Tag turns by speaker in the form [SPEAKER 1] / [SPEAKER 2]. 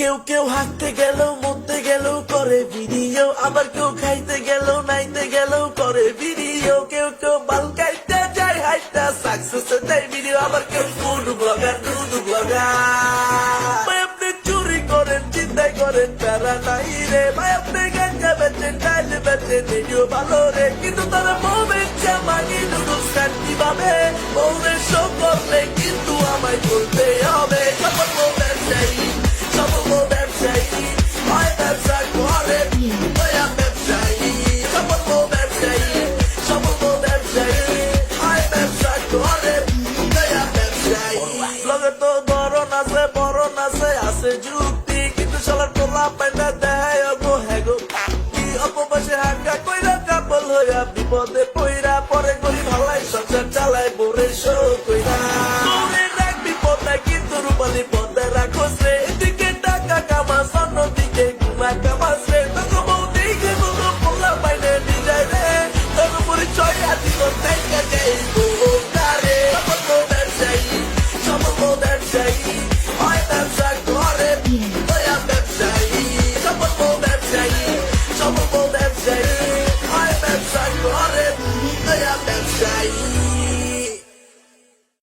[SPEAKER 1] কেউ কেউ হাঁটতে গেল মরতে গেল করে ভিডিও, আবার কেউ খাইতে গেল নাইতে গেল করে ভিডিও, কেউ কেউ বাল খাইতে যায় হাইটা সাকসেস দেয় ভিডিও, আবার কেউ ফুড ব্লগার দুধ ব্লগার। ভাই আপনি চুরি করেন চিন্তাই করেন প্যারা নাই রে, ভাই আপনি গাঞ্জা বেচেন ডাইল বেচেন ভিডিও ভালো রে, কিন্তু তারা মোমেন্ট জামানি নুডলস খান কিভাবে, মৌরে শো করলে কিন্তু আমায় বলতে হবে সফল ব্যবসায়ী সফল ব্যবসায়ী হয় ব্যবসা করে দয়া ব্যবসায়ী সফল ব্যবসায়ী সফল ব্যবসায়ী হয় ব্যবসা করে দয়া ব্যবসায়ী। ব্লগে তো ধরন আছে আছে যুক্তি, কিন্তু শালার তোলা পাইনা দেয় অগো হ্যাগো কি অল্প বয়সে হাঙ্গা কইরা কাপল হইয়া বিপদে পইরা পরে গরিব হালাই সংসার চালায় বোরে শো কইরা বিপদে কিন্তু রূপালী পদে রাখোস রে, এদিকে টাকা কামাস অন্যদিকে ঘুমা কামাস রে, তোকে বউ দেখে বলো পোলা পাইনে ডিজাই রে, তোকে পরিচয় আদি করতে গেছে রে সফল ব্যবসায়ী সফল ব্যবসায়ী